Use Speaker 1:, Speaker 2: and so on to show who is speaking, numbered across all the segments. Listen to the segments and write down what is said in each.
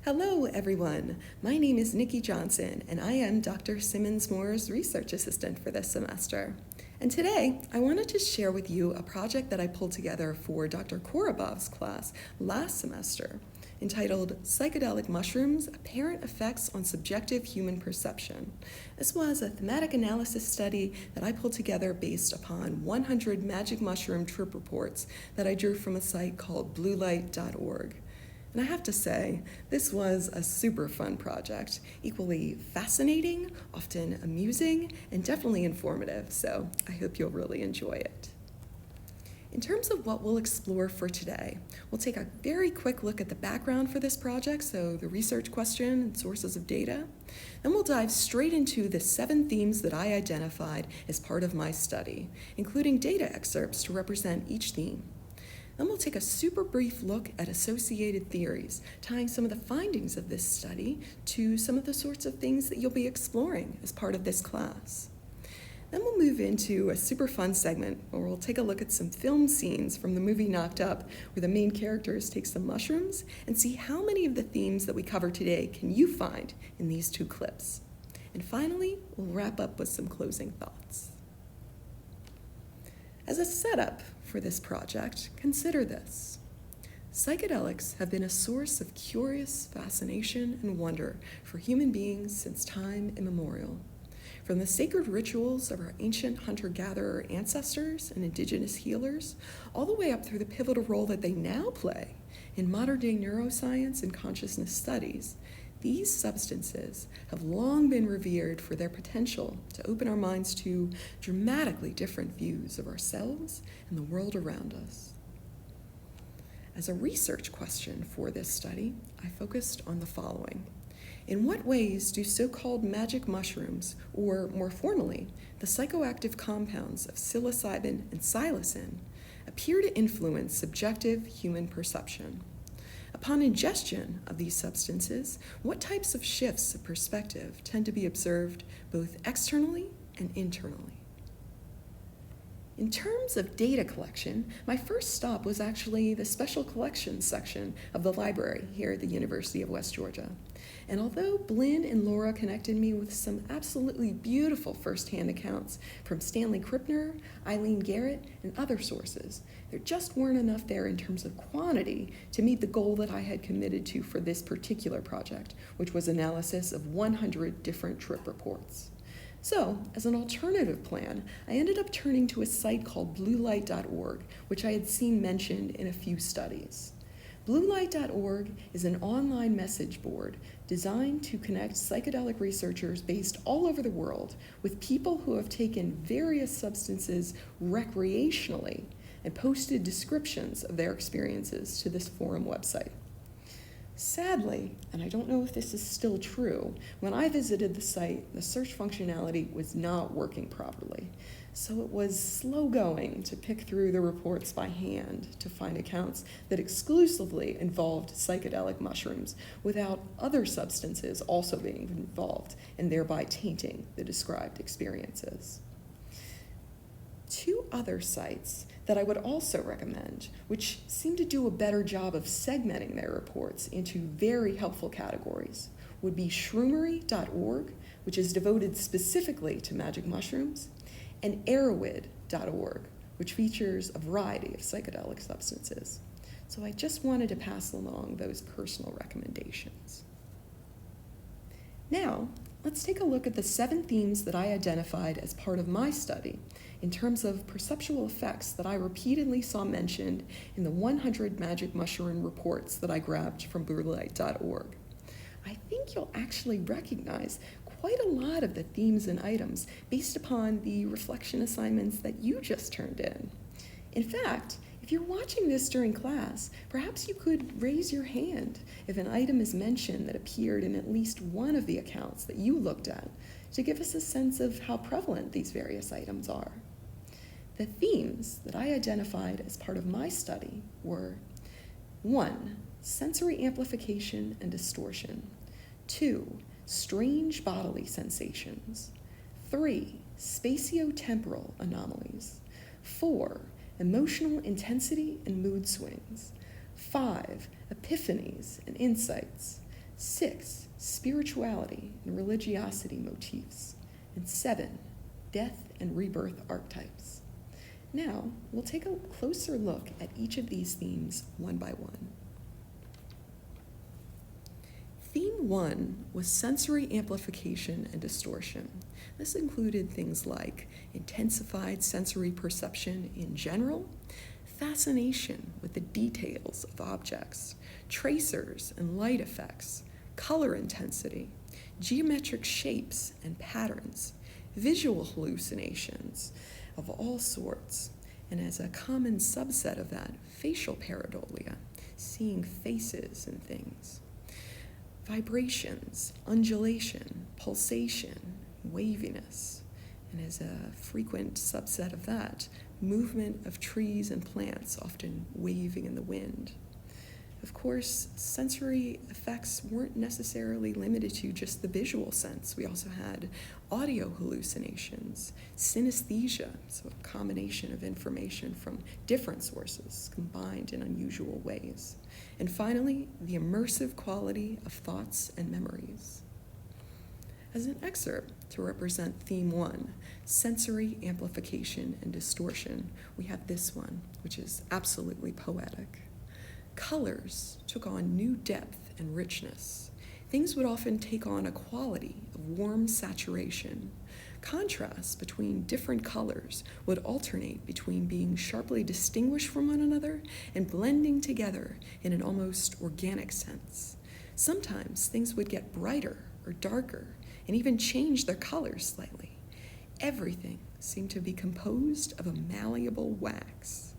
Speaker 1: Hello, everyone. My name is Nikki Johnson, and I am Dr. Simmons-Moore's research assistant for this semester. And today, I wanted to share with you a project that I pulled together for Dr. Korobov's class last semester, entitled Psychedelic Mushrooms, Apparent Effects on Subjective Human Perception. This was a thematic analysis study that I pulled together based upon 100 magic mushroom trip reports that I drew from a site called bluelight.org. And I have to say, this was a super fun project, equally fascinating, often amusing, and definitely informative, so I hope you'll really enjoy it. In terms of what we'll explore for today, we'll take a very quick look at the background for this project, so the research question and sources of data. Then we'll dive straight into the 7 themes that I identified as part of my study, including data excerpts to represent each theme. Then we'll take a super brief look at associated theories, tying some of the findings of this study to some of the sorts of things that you'll be exploring as part of this class. Then we'll move into a super fun segment where we'll take a look at some film scenes from the movie Knocked Up, where the main characters take some mushrooms and see how many of the themes that we cover today can you find in these 2 clips. And finally, we'll wrap up with some closing thoughts. As a setup for this project, consider this. Psychedelics have been a source of curious fascination and wonder for human beings since time immemorial. From the sacred rituals of our ancient hunter-gatherer ancestors and indigenous healers, all the way up through the pivotal role that they now play in modern-day neuroscience and consciousness studies, these substances have long been revered for their potential to open our minds to dramatically different views of ourselves and the world around us. As a research question for this study, I focused on the following. In what ways do so-called magic mushrooms, or more formally, the psychoactive compounds of psilocybin and psilocin, appear to influence subjective human perception? Upon ingestion of these substances, what types of shifts of perspective tend to be observed both externally and internally? In terms of data collection, my first stop was actually the special collections section of the library here at the University of West Georgia. And although Blynn and Laura connected me with some absolutely beautiful firsthand accounts from Stanley Krippner, Eileen Garrett, and other sources, there just weren't enough there in terms of quantity to meet the goal that I had committed to for this particular project, which was analysis of 100 different trip reports. So, as an alternative plan, I ended up turning to a site called bluelight.org, which I had seen mentioned in a few studies. Bluelight.org is an online message board designed to connect psychedelic researchers based all over the world with people who have taken various substances recreationally and posted descriptions of their experiences to this forum website. Sadly, and I don't know if this is still true, when I visited the site, the search functionality was not working properly. So it was slow going to pick through the reports by hand to find accounts that exclusively involved psychedelic mushrooms without other substances also being involved and thereby tainting the described experiences. 2 other sites that I would also recommend, which seem to do a better job of segmenting their reports into very helpful categories, would be shroomery.org, which is devoted specifically to magic mushrooms, and erowid.org, which features a variety of psychedelic substances. So I just wanted to pass along those personal recommendations. Now, let's take a look at the 7 themes that I identified as part of my study in terms of perceptual effects that I repeatedly saw mentioned in the 100 magic mushroom reports that I grabbed from bluelight.org. I think you'll actually recognize quite a lot of the themes and items based upon the reflection assignments that you just turned in. In fact, if you're watching this during class, perhaps you could raise your hand if an item is mentioned that appeared in at least one of the accounts that you looked at to give us a sense of how prevalent these various items are. The themes that I identified as part of my study were 1. Sensory amplification and distortion. 2. Strange bodily sensations. 3. Spatiotemporal anomalies. 4. Emotional intensity and mood swings. 5. Epiphanies and insights. 6, spirituality and religiosity motifs. And 7, death and rebirth archetypes. Now, we'll take a closer look at each of these themes one by one. Theme 1 was sensory amplification and distortion. This included things like intensified sensory perception in general, fascination with the details of objects, tracers and light effects, color intensity, geometric shapes and patterns, visual hallucinations of all sorts, and as a common subset of that, facial pareidolia, seeing faces and things. Vibrations, undulation, pulsation, waviness, and as a frequent subset of that, movement of trees and plants, often waving in the wind. Of course, sensory effects weren't necessarily limited to just the visual sense. We also had audio hallucinations, synesthesia, so a combination of information from different sources combined in unusual ways. And finally, the immersive quality of thoughts and memories. As an excerpt to represent theme 1, sensory amplification and distortion, we have this one, which is absolutely poetic. Colors took on new depth and richness. Things would often take on a quality of warm saturation. Contrasts between different colors would alternate between being sharply distinguished from one another and blending together in an almost organic sense. Sometimes things would get brighter or darker and even change their colors slightly. Everything seemed to be composed of a malleable wax.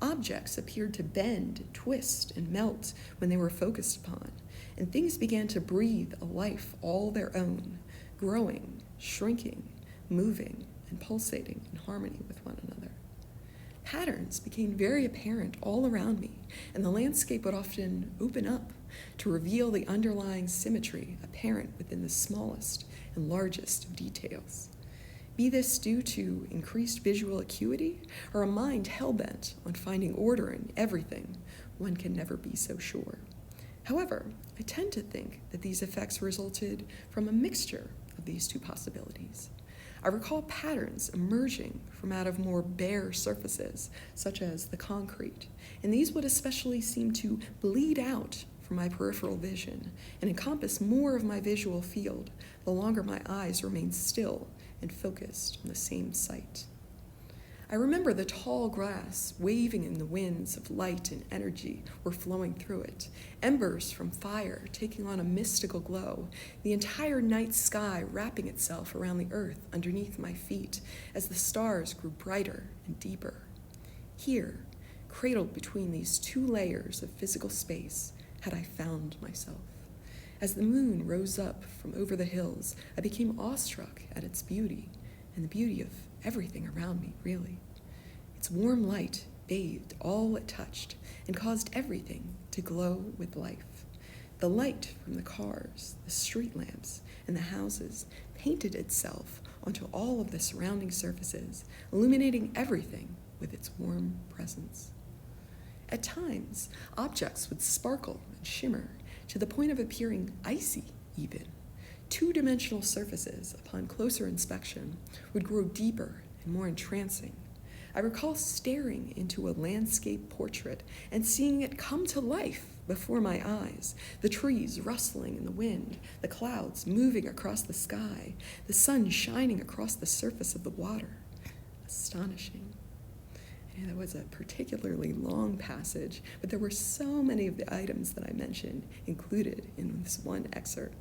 Speaker 1: Objects appeared to bend, twist, and melt when they were focused upon, and things began to breathe a life all their own, growing, shrinking, moving, and pulsating in harmony with one another. Patterns became very apparent all around me, and the landscape would often open up to reveal the underlying symmetry apparent within the smallest and largest of details. Be this due to increased visual acuity or a mind hell-bent on finding order in everything, one can never be so sure. However, I tend to think that these effects resulted from a mixture of these two possibilities. I recall patterns emerging from out of more bare surfaces, such as the concrete, and these would especially seem to bleed out from my peripheral vision and encompass more of my visual field the longer my eyes remained still and focused on the same sight. I remember the tall grass waving in the winds of light and energy were flowing through it, embers from fire taking on a mystical glow, the entire night sky wrapping itself around the earth underneath my feet as the stars grew brighter and deeper. Here, cradled between these two layers of physical space, had I found myself. As the moon rose up from over the hills, I became awestruck at its beauty, and the beauty of everything around me, really. Its warm light bathed all it touched and caused everything to glow with life. The light from the cars, the street lamps, and the houses painted itself onto all of the surrounding surfaces, illuminating everything with its warm presence. At times, objects would sparkle and shimmer, to the point of appearing icy even. Two-dimensional surfaces, upon closer inspection, would grow deeper and more entrancing. I recall staring into a landscape portrait and seeing it come to life before my eyes, the trees rustling in the wind, the clouds moving across the sky, the sun shining across the surface of the water. Astonishing. That was a particularly long passage, but there were so many of the items that I mentioned included in this one excerpt.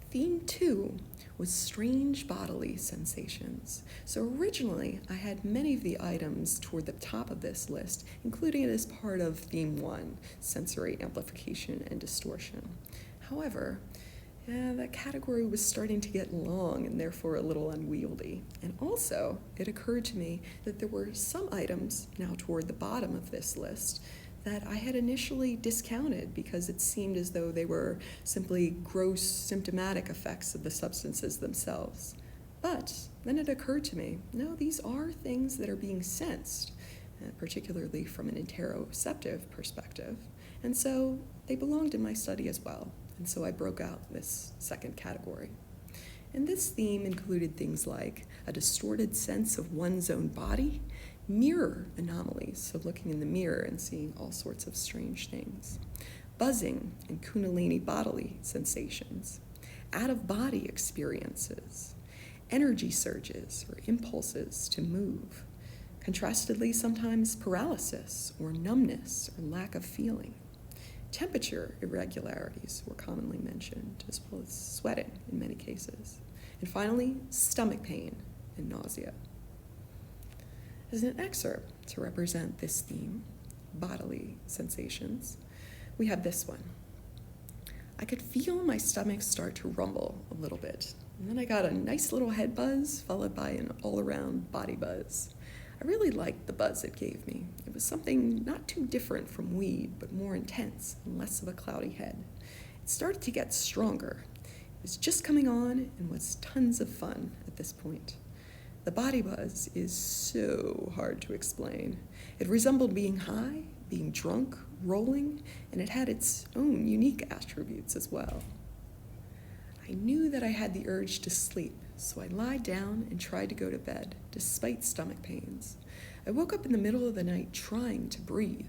Speaker 1: Theme 2 was strange bodily sensations. So originally, I had many of the items toward the top of this list, including it as part of Theme 1, sensory amplification and distortion. However, that category was starting to get long and therefore a little unwieldy. And also, it occurred to me that there were some items, now toward the bottom of this list, that I had initially discounted because it seemed as though they were simply gross symptomatic effects of the substances themselves. But then it occurred to me, no, these are things that are being sensed, particularly from an interoceptive perspective. And so they belonged in my study as well, and so I broke out this second category. And this theme included things like a distorted sense of one's own body, mirror anomalies, so looking in the mirror and seeing all sorts of strange things, buzzing and kundalini bodily sensations, out-of-body experiences, energy surges or impulses to move, contrastedly sometimes paralysis or numbness or lack of feeling. Temperature irregularities were commonly mentioned, as well as sweating in many cases. And finally, stomach pain and nausea. As an excerpt to represent this theme, bodily sensations, we have this one. I could feel my stomach start to rumble a little bit, and then I got a nice little head buzz followed by an all-around body buzz. I really liked the buzz it gave me. It was something not too different from weed, but more intense and less of a cloudy head. It started to get stronger. It was just coming on and was tons of fun at this point. The body buzz is so hard to explain. It resembled being high, being drunk, rolling, and it had its own unique attributes as well. I knew that I had the urge to sleep, so I lied down and tried to go to bed, despite stomach pains. I woke up in the middle of the night trying to breathe.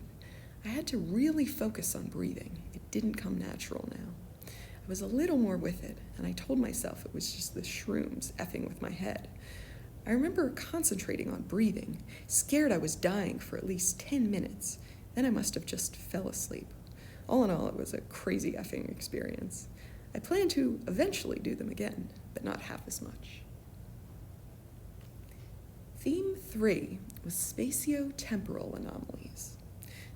Speaker 1: I had to really focus on breathing. It didn't come natural now. I was a little more with it, and I told myself it was just the shrooms effing with my head. I remember concentrating on breathing, scared I was dying for at least 10 minutes. Then I must have just fell asleep. All in all, it was a crazy effing experience. I plan to eventually do them again, but not half as much. Theme 3 was spatiotemporal anomalies.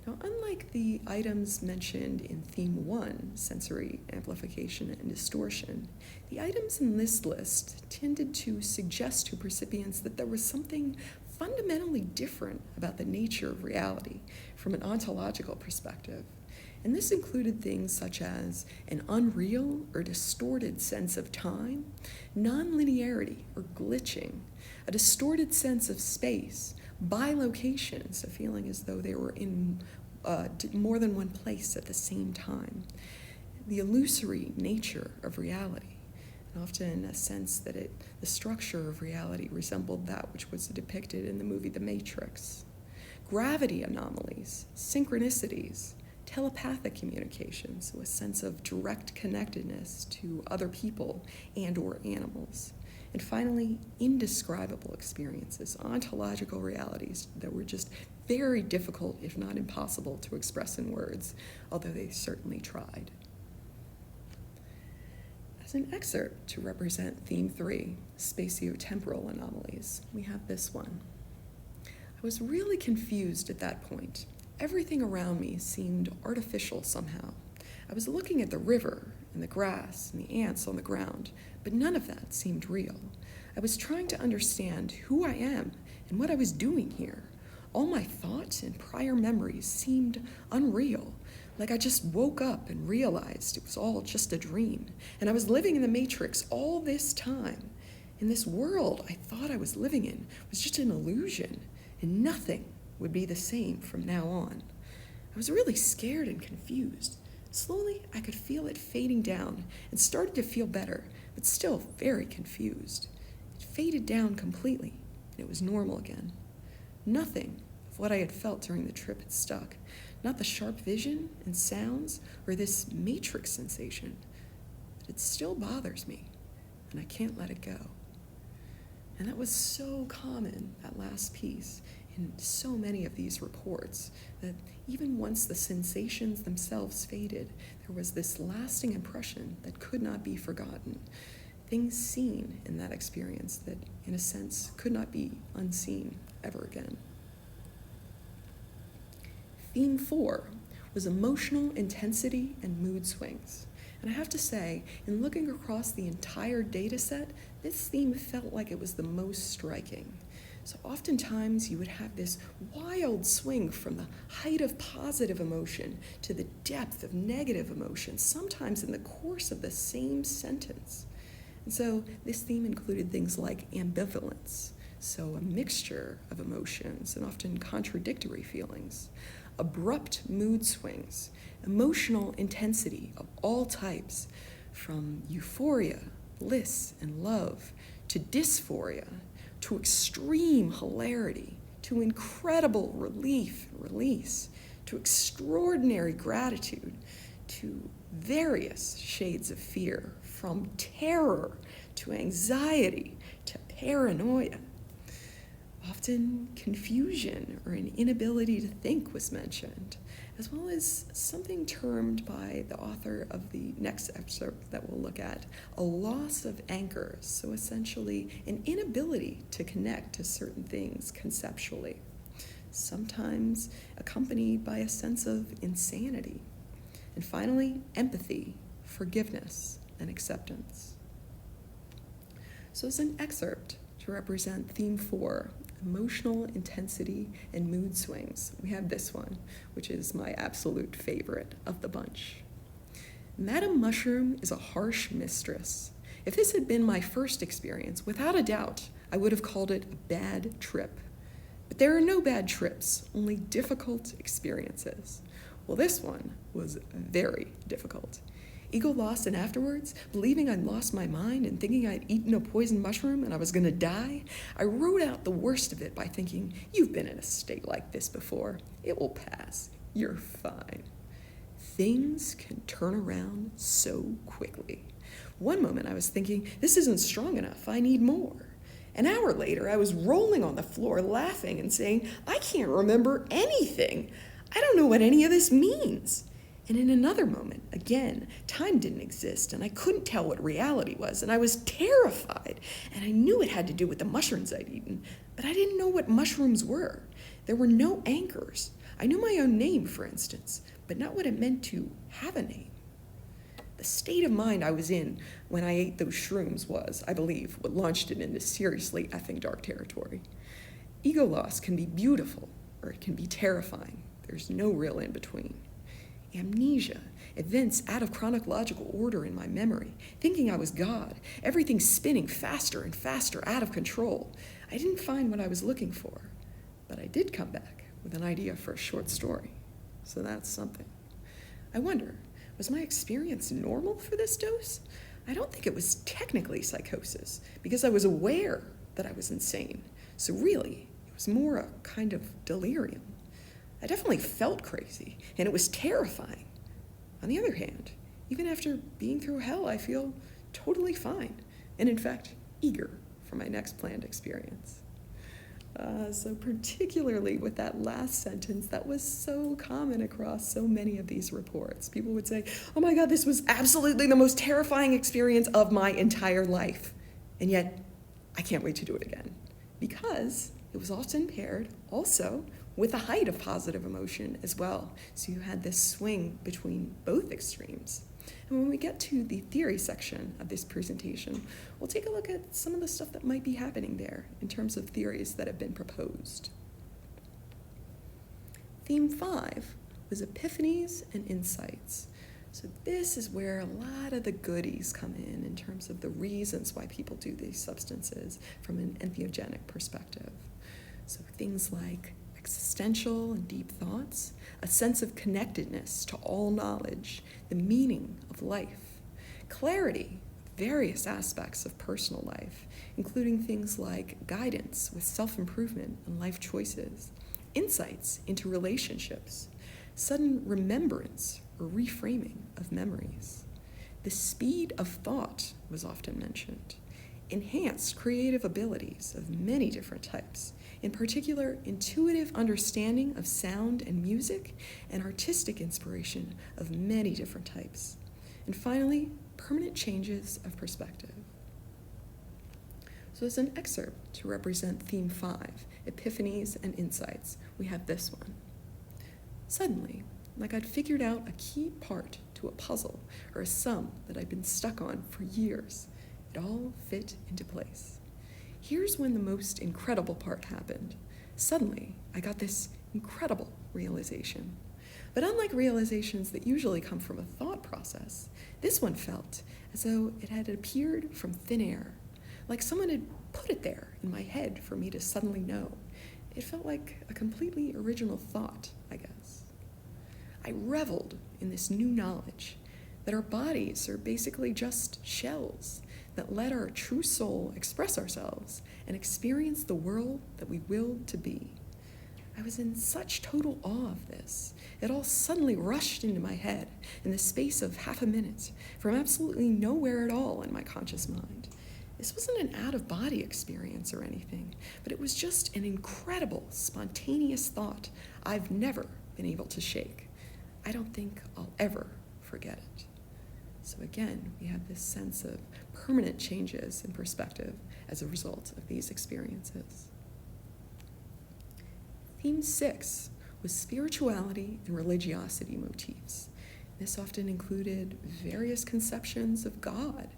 Speaker 1: Now, unlike the items mentioned in Theme 1, sensory amplification and distortion, the items in this list tended to suggest to percipients that there was something fundamentally different about the nature of reality from an ontological perspective. And this included things such as an unreal or distorted sense of time, nonlinearity or glitching, a distorted sense of space, bilocations, a feeling as though they were in more than one place at the same time, the illusory nature of reality, and often a sense that the structure of reality resembled that which was depicted in the movie The Matrix, gravity anomalies, synchronicities, telepathic communication, so a sense of direct connectedness to other people and or animals. And finally, indescribable experiences, ontological realities that were just very difficult, if not impossible, to express in words, although they certainly tried. As an excerpt to represent Theme 3, spatiotemporal anomalies, we have this one. I was really confused at that point. Everything around me seemed artificial somehow. I was looking at the river and the grass and the ants on the ground, but none of that seemed real. I was trying to understand who I am and what I was doing here. All my thoughts and prior memories seemed unreal, like I just woke up and realized it was all just a dream, and I was living in the Matrix all this time. And this world I thought I was living in was just an illusion, and nothing would be the same from now on. I was really scared and confused. Slowly, I could feel it fading down and started to feel better, but still very confused. It faded down completely, and it was normal again. Nothing of what I had felt during the trip had stuck, not the sharp vision and sounds or this matrix sensation, but it still bothers me, and I can't let it go. And that was so common, that last piece, in so many of these reports, that even once the sensations themselves faded, there was this lasting impression that could not be forgotten. Things seen in that experience that, in a sense, could not be unseen ever again. Theme 4 was emotional intensity and mood swings. And I have to say, in looking across the entire data set, this theme felt like it was the most striking. So oftentimes you would have this wild swing from the height of positive emotion to the depth of negative emotion, sometimes in the course of the same sentence. And so this theme included things like ambivalence, so a mixture of emotions and often contradictory feelings, abrupt mood swings, emotional intensity of all types, from euphoria, bliss, and love, to dysphoria, to extreme hilarity, to incredible relief and release, to extraordinary gratitude, to various shades of fear, from terror to anxiety to paranoia. Often confusion or an inability to think was mentioned, as well as something termed by the author of the next excerpt that we'll look at, a loss of anchors, so essentially an inability to connect to certain things conceptually, sometimes accompanied by a sense of insanity. And finally, empathy, forgiveness, and acceptance. So as an excerpt to represent theme 4, emotional intensity and mood swings, we have this one, which is my absolute favorite of the bunch. Madame Mushroom is a harsh mistress. If this had been my first experience, without a doubt, I would have called it a bad trip. But there are no bad trips, only difficult experiences. Well, this one was very difficult. Ego lost, and afterwards, believing I'd lost my mind and thinking I'd eaten a poisoned mushroom and I was gonna die, I wrote out the worst of it by thinking, you've been in a state like this before. It will pass. You're fine. Things can turn around so quickly. One moment I was thinking, this isn't strong enough, I need more. An hour later, I was rolling on the floor laughing and saying, I can't remember anything. I don't know what any of this means. And in another moment, again, time didn't exist and I couldn't tell what reality was, and I was terrified, and I knew it had to do with the mushrooms I'd eaten, but I didn't know what mushrooms were. There were no anchors. I knew my own name, for instance, but not what it meant to have a name. The state of mind I was in when I ate those shrooms was, I believe, what launched it into seriously effing dark territory. Ego loss can be beautiful, or it can be terrifying. There's no real in between. Amnesia, events out of chronological order in my memory, thinking I was God, everything spinning faster and faster, out of control. I didn't find what I was looking for, but I did come back with an idea for a short story. So that's something. I wonder, was my experience normal for this dose? I don't think it was technically psychosis, because I was aware that I was insane. So really, it was more a kind of delirium. I definitely felt crazy, and it was terrifying. On the other hand, even after being through hell, I feel totally fine, and in fact, eager for my next planned experience. So particularly with that last sentence, that was so common across so many of these reports. People would say, oh my God, this was absolutely the most terrifying experience of my entire life. And yet, I can't wait to do it again. Because it was often paired also with a height of positive emotion as well. So you had this swing between both extremes. And when we get to the theory section of this presentation, we'll take a look at some of the stuff that might be happening there in terms of theories that have been proposed. Theme 5 was Epiphanies and Insights. So this is where a lot of the goodies come in terms of the reasons why people do these substances from an entheogenic perspective. So things like existential and deep thoughts, a sense of connectedness to all knowledge, the meaning of life, clarity, various aspects of personal life, including things like guidance with self-improvement and life choices, insights into relationships, sudden remembrance or reframing of memories. The speed of thought was often mentioned, enhanced creative abilities of many different types, in particular, intuitive understanding of sound and music, and artistic inspiration of many different types. And finally, permanent changes of perspective. So as an excerpt to represent theme 5, Epiphanies and Insights, we have this one. Suddenly, like I'd figured out a key part to a puzzle or a sum that I'd been stuck on for years, it all fit into place. Here's when the most incredible part happened. Suddenly, I got this incredible realization. But unlike realizations that usually come from a thought process, this one felt as though it had appeared from thin air, like someone had put it there in my head for me to suddenly know. It felt like a completely original thought, I guess. I reveled in this new knowledge that our bodies are basically just shells that let our true soul express ourselves and experience the world that we willed to be. I was in such total awe of this. It all suddenly rushed into my head in the space of half a minute, from absolutely nowhere at all in my conscious mind. This wasn't an out-of-body experience or anything, but it was just an incredible, spontaneous thought I've never been able to shake. I don't think I'll ever forget it. So again, we have this sense of permanent changes in perspective as a result of these experiences. Theme 6 was spirituality and religiosity motifs. This often included various conceptions of God,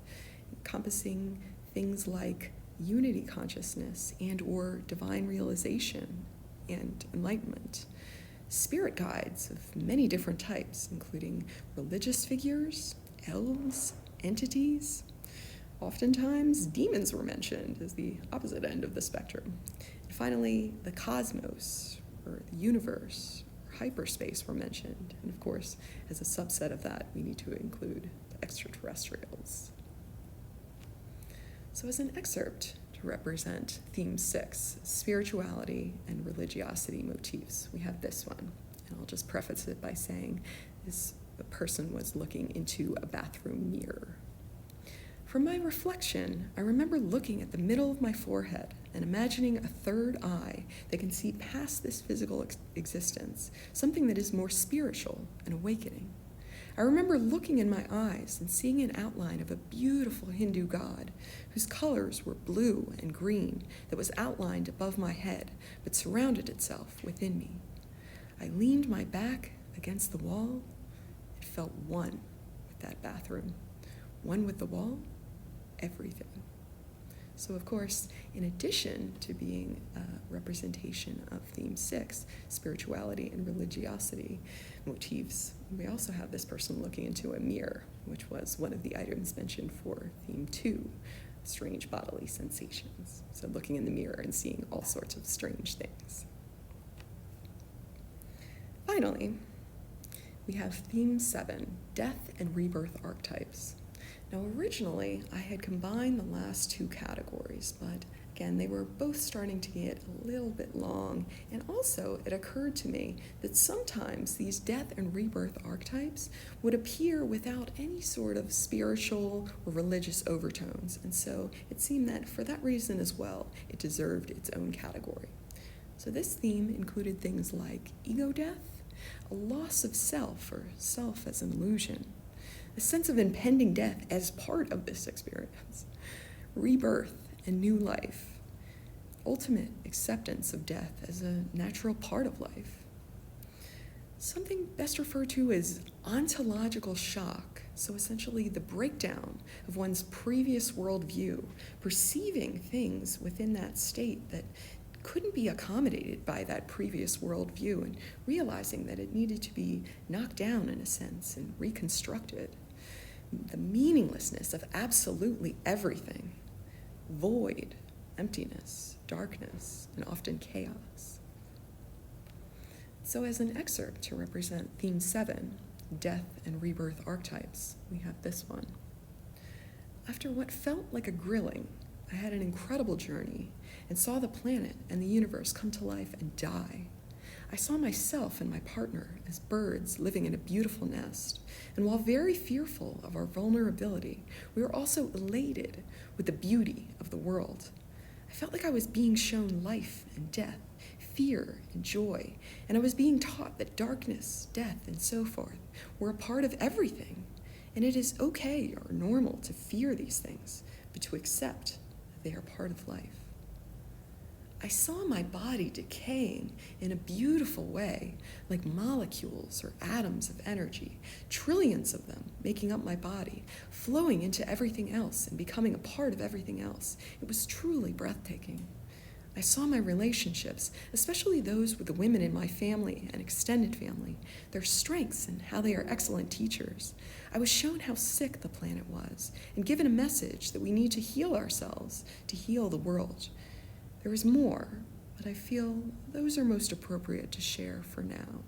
Speaker 1: encompassing things like unity consciousness and or divine realization and enlightenment. Spirit guides of many different types, including religious figures, elves, entities. Oftentimes, demons were mentioned as the opposite end of the spectrum. And finally, the cosmos, or the universe, or hyperspace were mentioned. And of course, as a subset of that, we need to include the extraterrestrials. So as an excerpt to represent Theme 6, spirituality and religiosity motifs, we have this one. And I'll just preface it by saying this person was looking into a bathroom mirror. From my reflection, I remember looking at the middle of my forehead and imagining a third eye that can see past this physical existence, something that is more spiritual and awakening. I remember looking in my eyes and seeing an outline of a beautiful Hindu god whose colors were blue and green that was outlined above my head but surrounded itself within me. I leaned my back against the wall and felt one with that bathroom, one with the wall, everything. So of course, in addition to being a representation of Theme 6, spirituality and religiosity motifs, we also have this person looking into a mirror, which was one of the items mentioned for Theme 2, strange bodily sensations. So looking in the mirror and seeing all sorts of strange things. Finally, we have Theme 7, death and rebirth archetypes. Now, originally, I had combined the last two categories, but again, they were both starting to get a little bit long, and also it occurred to me that sometimes these death and rebirth archetypes would appear without any sort of spiritual or religious overtones, and so it seemed that for that reason as well, it deserved its own category. So this theme included things like ego death, a loss of self or self as an illusion, a sense of impending death as part of this experience, rebirth and new life, ultimate acceptance of death as a natural part of life, something best referred to as ontological shock, so essentially the breakdown of one's previous worldview, perceiving things within that state that couldn't be accommodated by that previous worldview, and realizing that it needed to be knocked down in a sense and reconstructed. The meaninglessness of absolutely everything, void, emptiness, darkness, and often chaos. So as an excerpt to represent Theme 7, death and rebirth archetypes, we have this one. After what felt like a grilling, I had an incredible journey and saw the planet and the universe come to life and die. I saw myself and my partner as birds living in a beautiful nest, and while very fearful of our vulnerability, we were also elated with the beauty of the world. I felt like I was being shown life and death, fear and joy, and I was being taught that darkness, death, and so forth were a part of everything, and it is okay or normal to fear these things, but to accept that they are part of life. I saw my body decaying in a beautiful way, like molecules or atoms of energy, trillions of them making up my body, flowing into everything else and becoming a part of everything else. It was truly breathtaking. I saw my relationships, especially those with the women in my family and extended family, their strengths and how they are excellent teachers. I was shown how sick the planet was and given a message that we need to heal ourselves to heal the world. There is more, but I feel those are most appropriate to share for now.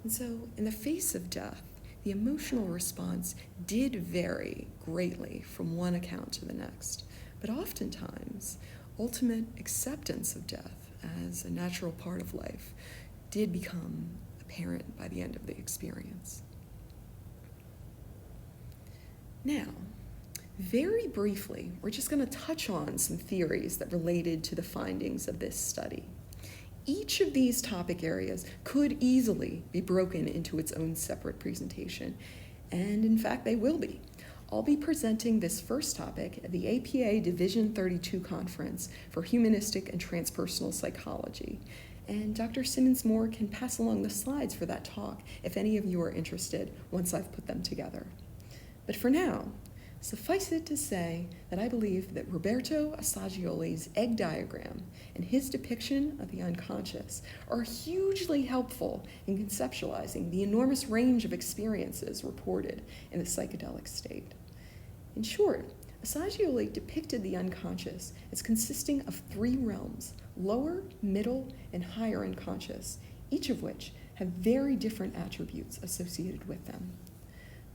Speaker 1: And so, in the face of death, the emotional response did vary greatly from one account to the next, but oftentimes, ultimate acceptance of death as a natural part of life did become apparent by the end of the experience. Now, very briefly, we're just going to touch on some theories that related to the findings of this study. Each of these topic areas could easily be broken into its own separate presentation, and in fact, they will be. I'll be presenting this first topic at the APA Division 32 Conference for Humanistic and Transpersonal Psychology, and Dr. Simmons-Moore can pass along the slides for that talk if any of you are interested once I've put them together. But for now, suffice it to say that I believe that Roberto Assagioli's egg diagram and his depiction of the unconscious are hugely helpful in conceptualizing the enormous range of experiences reported in the psychedelic state. In short, Assagioli depicted the unconscious as consisting of three realms: lower, middle, and higher unconscious, each of which have very different attributes associated with them.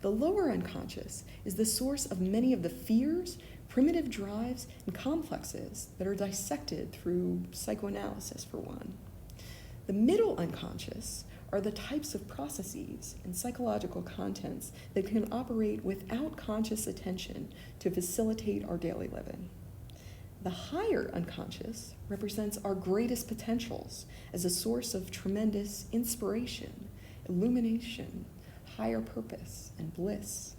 Speaker 1: The lower unconscious is the source of many of the fears, primitive drives, and complexes that are dissected through psychoanalysis, for one. The middle unconscious are the types of processes and psychological contents that can operate without conscious attention to facilitate our daily living. The higher unconscious represents our greatest potentials as a source of tremendous inspiration, illumination, higher purpose, and bliss.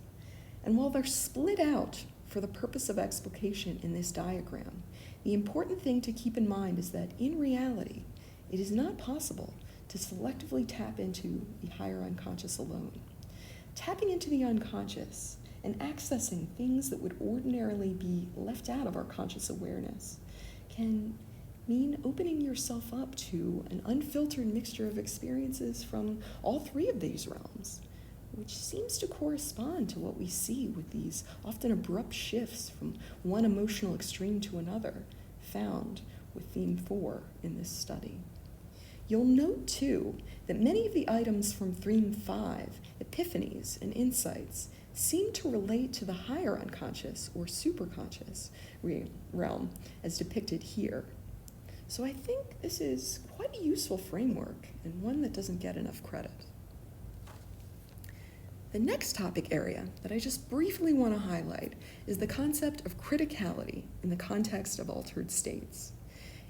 Speaker 1: And while they're split out for the purpose of explication in this diagram, the important thing to keep in mind is that in reality, it is not possible to selectively tap into the higher unconscious alone. Tapping into the unconscious and accessing things that would ordinarily be left out of our conscious awareness can mean opening yourself up to an unfiltered mixture of experiences from all three of these realms, which seems to correspond to what we see with these often abrupt shifts from one emotional extreme to another, found with theme 4 in this study. You'll note, too, that many of the items from theme 5, Epiphanies and Insights, seem to relate to the higher unconscious or superconscious realm as depicted here. So I think this is quite a useful framework and one that doesn't get enough credit. The next topic area that I just briefly want to highlight is the concept of criticality in the context of altered states.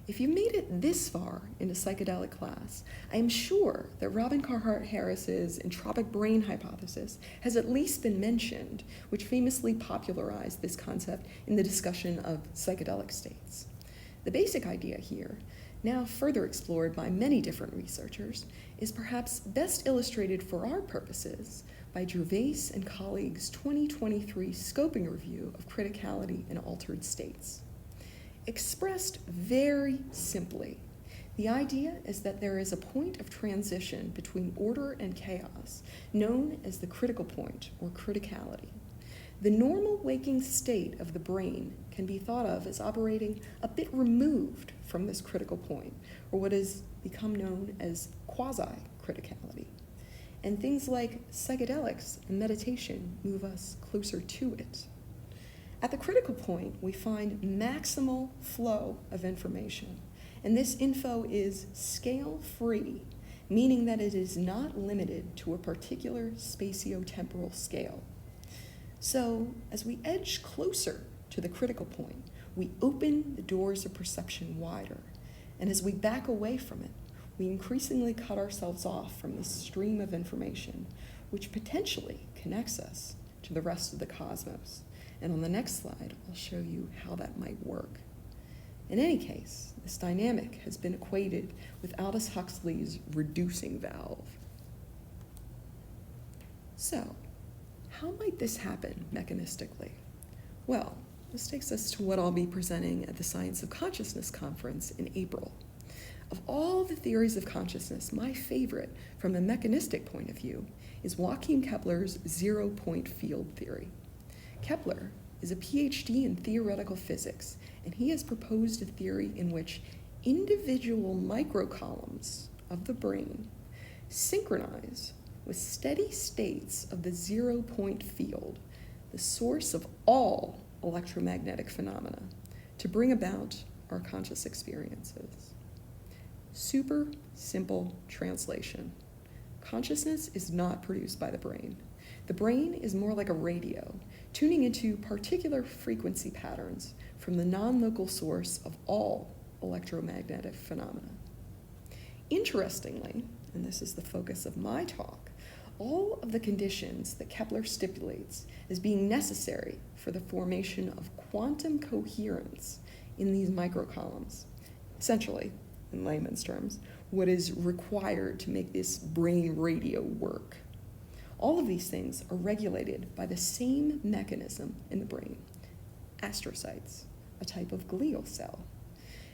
Speaker 1: If you made it this far into psychedelic class, I am sure that Robin Carhart Harris's entropic brain hypothesis has at least been mentioned, which famously popularized this concept in the discussion of psychedelic states. The basic idea here, now further explored by many different researchers, is perhaps best illustrated for our purposes by Gervais and colleagues' 2023 scoping review of criticality in altered states. Expressed very simply, the idea is that there is a point of transition between order and chaos, known as the critical point or criticality. The normal waking state of the brain can be thought of as operating a bit removed from this critical point, or what has become known as quasi-criticality. And things like psychedelics and meditation move us closer to it. At the critical point, we find maximal flow of information, and this info is scale-free, meaning that it is not limited to a particular spatiotemporal scale. So, as we edge closer to the critical point, we open the doors of perception wider, and as we back away from it, we increasingly cut ourselves off from the stream of information, which potentially connects us to the rest of the cosmos. And on the next slide, I'll show you how that might work. In any case, this dynamic has been equated with Aldous Huxley's reducing valve. So, how might this happen mechanistically? Well, this takes us to what I'll be presenting at the Science of Consciousness conference in April. Of all the theories of consciousness, my favorite from a mechanistic point of view is Joachim Kepler's zero-point field theory. Kepler is a Ph.D. in theoretical physics, and he has proposed a theory in which individual microcolumns of the brain synchronize with steady states of the zero-point field, the source of all electromagnetic phenomena, to bring about our conscious experiences. Super simple translation. Consciousness is not produced by the brain. The brain is more like a radio, tuning into particular frequency patterns from the non-local source of all electromagnetic phenomena. Interestingly, and this is the focus of my talk, all of the conditions that Kepler stipulates as being necessary for the formation of quantum coherence in these microcolumns, essentially, in layman's terms, what is required to make this brain radio work. All of these things are regulated by the same mechanism in the brain, astrocytes, a type of glial cell.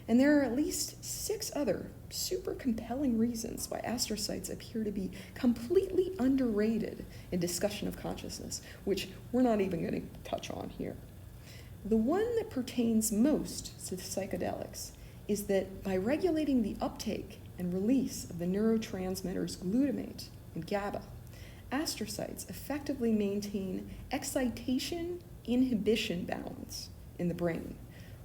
Speaker 1: And there are at least 6 other super compelling reasons why astrocytes appear to be completely underrated in discussion of consciousness, which we're not even going to touch on here. The one that pertains most to psychedelics is that by regulating the uptake and release of the neurotransmitters glutamate and GABA, astrocytes effectively maintain excitation-inhibition balance in the brain,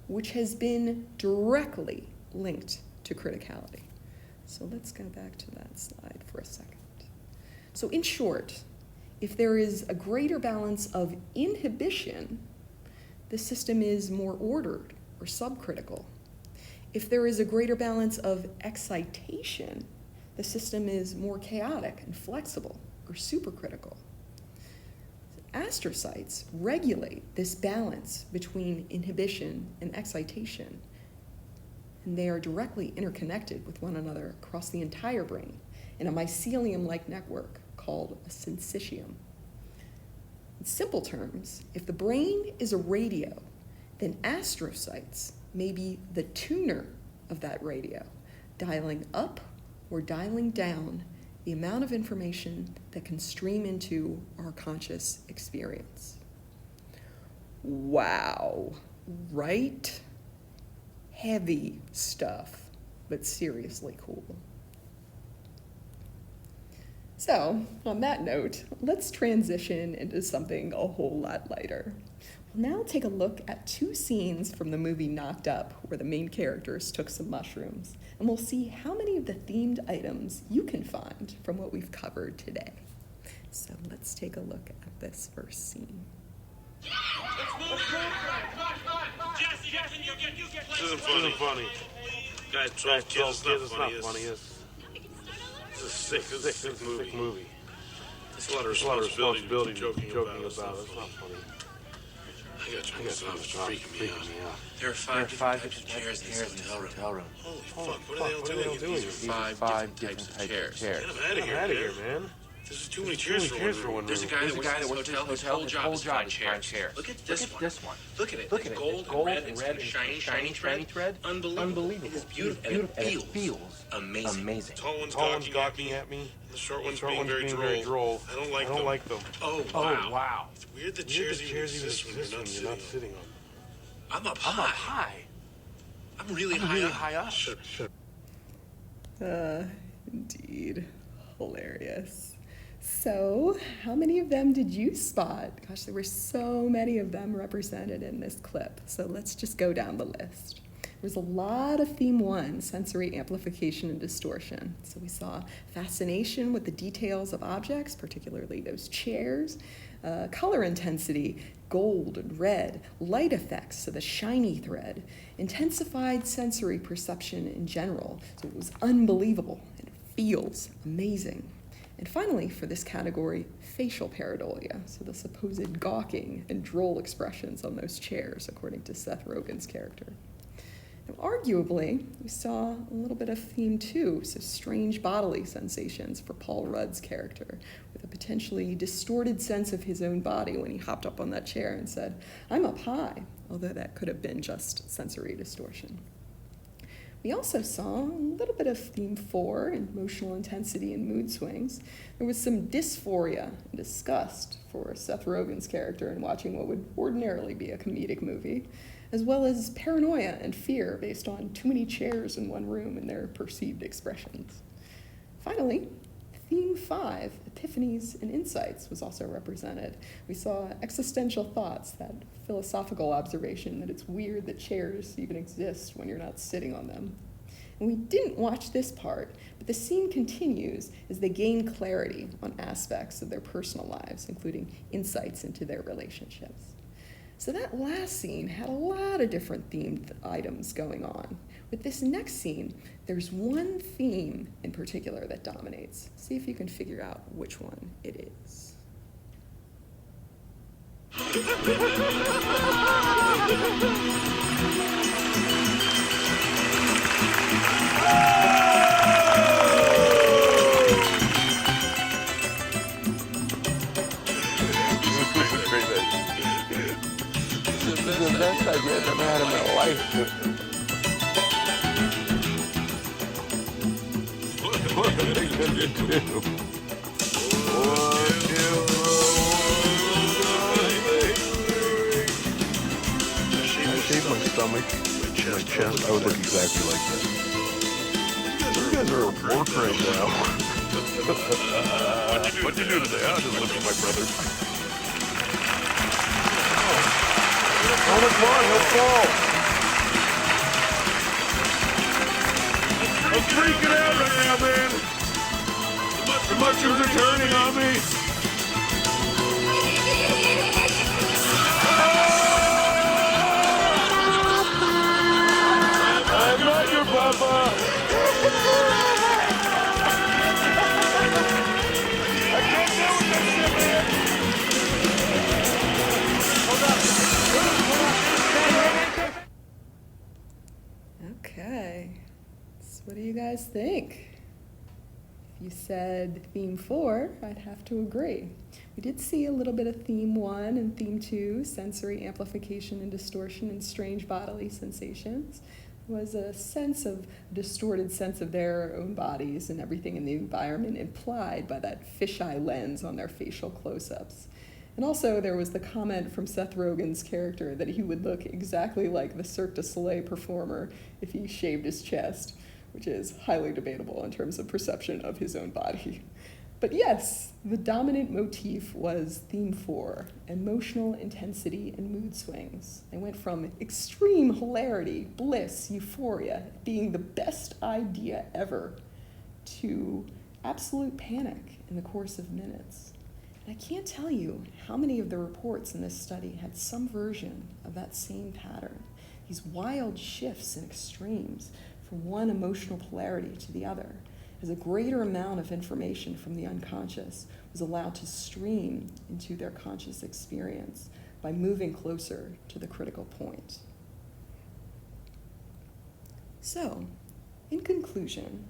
Speaker 1: which has been directly linked to criticality. So let's go back to that slide for a second. So in short, if there is a greater balance of inhibition, the system is more ordered or subcritical. If there is a greater balance of excitation, the system is more chaotic and flexible or supercritical. Astrocytes regulate this balance between inhibition and excitation, and they are directly interconnected with one another across the entire brain in a mycelium-like network called a syncytium. In simple terms, if the brain is a radio, then astrocytes may be the tuner of that radio, dialing up or dialing down the amount of information that can stream into our conscious experience. Wow, right? Heavy stuff, but seriously cool. So, on that note, let's transition into something a whole lot lighter. We'll now take a look at 2 scenes from the movie Knocked Up, where the main characters took some mushrooms, and we'll see how many of the themed items you can find from what we've covered today. So let's take a look at this first scene.
Speaker 2: This isn't funny. Guys, 12 kills, it's not funny. This is a sick movie. It's a lot of responsibility to keep joking about. It's not funny. I got you. It's freaking me out.
Speaker 3: There are 5 different chairs in this hotel room.
Speaker 2: Holy fuck, what are they all doing?
Speaker 3: These are 5 different types of chairs.
Speaker 2: Get them out of here, man. This is too many chairs for one room.
Speaker 3: There's a guy that works in this hotel. His whole job is to find chairs. Look at this one. Look at it. It's gold and red and shiny thread. Unbelievable. It's beautiful. And it feels amazing.
Speaker 2: Tall one's gawking at me. The short one's being very droll. I don't like them. Oh, wow. It's weird the chairs even exist when you're not sitting on them.
Speaker 3: I'm up high. I'm really high up.
Speaker 2: Shut.
Speaker 1: Indeed. Hilarious. So, how many of them did you spot? Gosh, there were so many of them represented in this clip. So let's just go down the list. There's a lot of theme 1, sensory amplification and distortion. So we saw fascination with the details of objects, particularly those chairs, color intensity, gold and red, light effects, so the shiny thread, intensified sensory perception in general. So it was unbelievable and it feels amazing. And finally, for this category, facial pareidolia, so the supposed gawking and droll expressions on those chairs, according to Seth Rogen's character. Now, arguably, we saw a little bit of theme 2, so strange bodily sensations for Paul Rudd's character, with a potentially distorted sense of his own body when he hopped up on that chair and said, "I'm up high," although that could have been just sensory distortion. We also saw a little bit of theme 4, emotional intensity and mood swings. There was some dysphoria and disgust for Seth Rogen's character in watching what would ordinarily be a comedic movie, as well as paranoia and fear based on too many chairs in one room and their perceived expressions. Finally, Theme 5, Epiphanies and Insights, was also represented. We saw existential thoughts, that philosophical observation that it's weird that chairs even exist when you're not sitting on them. And we didn't watch this part, but the scene continues as they gain clarity on aspects of their personal lives, including insights into their relationships. So that last scene had a lot of different themed items going on. With this next scene, there's one theme in particular that dominates. See if you can figure out which one it is.
Speaker 4: This is the best idea I've ever had in my life. What are they gonna do? I shaved my stomach, my chest. I would look exactly like that. You guys are at work right now. What'd you do today? I just looked at my brother. Oh, come on, let's go. I'm freaking out right now, man. The mushrooms are turning on me. I'm not your papa. I can't deal with this shit, man.
Speaker 1: Okay, so what do you guys think? If you said theme 4, I'd have to agree. We did see a little bit of theme 1 and theme 2, sensory amplification and distortion and strange bodily sensations. There was a distorted sense of their own bodies and everything in the environment implied by that fisheye lens on their facial close-ups. And also there was the comment from Seth Rogen's character that he would look exactly like the Cirque du Soleil performer if he shaved his chest, which is highly debatable in terms of perception of his own body. But yes, the dominant motif was theme 4, emotional intensity and mood swings. They went from extreme hilarity, bliss, euphoria, being the best idea ever, to absolute panic in the course of minutes. I can't tell you how many of the reports in this study had some version of that same pattern, these wild shifts and extremes from one emotional polarity to the other, as a greater amount of information from the unconscious was allowed to stream into their conscious experience by moving closer to the critical point. So, in conclusion,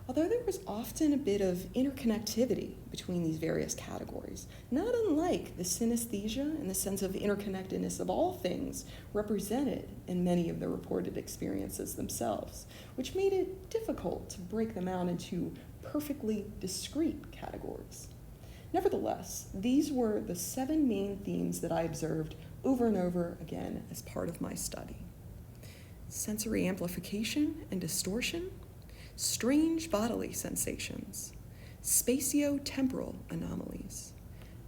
Speaker 1: although there was often a bit of interconnectivity between these various categories, not unlike the synesthesia and the sense of interconnectedness of all things represented in many of the reported experiences themselves, which made it difficult to break them out into perfectly discrete categories. Nevertheless, these were the 7 main themes that I observed over and over again as part of my study. Sensory amplification and distortion, strange bodily sensations, spatiotemporal anomalies,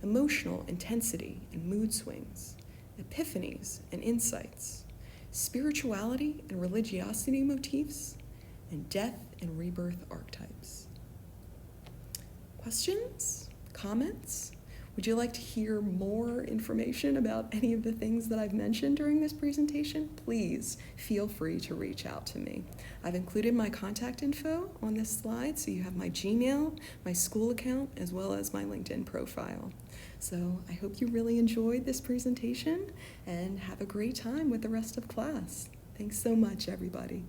Speaker 1: emotional intensity and mood swings, epiphanies and insights, spirituality and religiosity motifs, and death and rebirth archetypes. Questions? Comments? Would you like to hear more information about any of the things that I've mentioned during this presentation? Please feel free to reach out to me. I've included my contact info on this slide, so you have my Gmail, my school account, as well as my LinkedIn profile. So I hope you really enjoyed this presentation and have a great time with the rest of class. Thanks so much, everybody.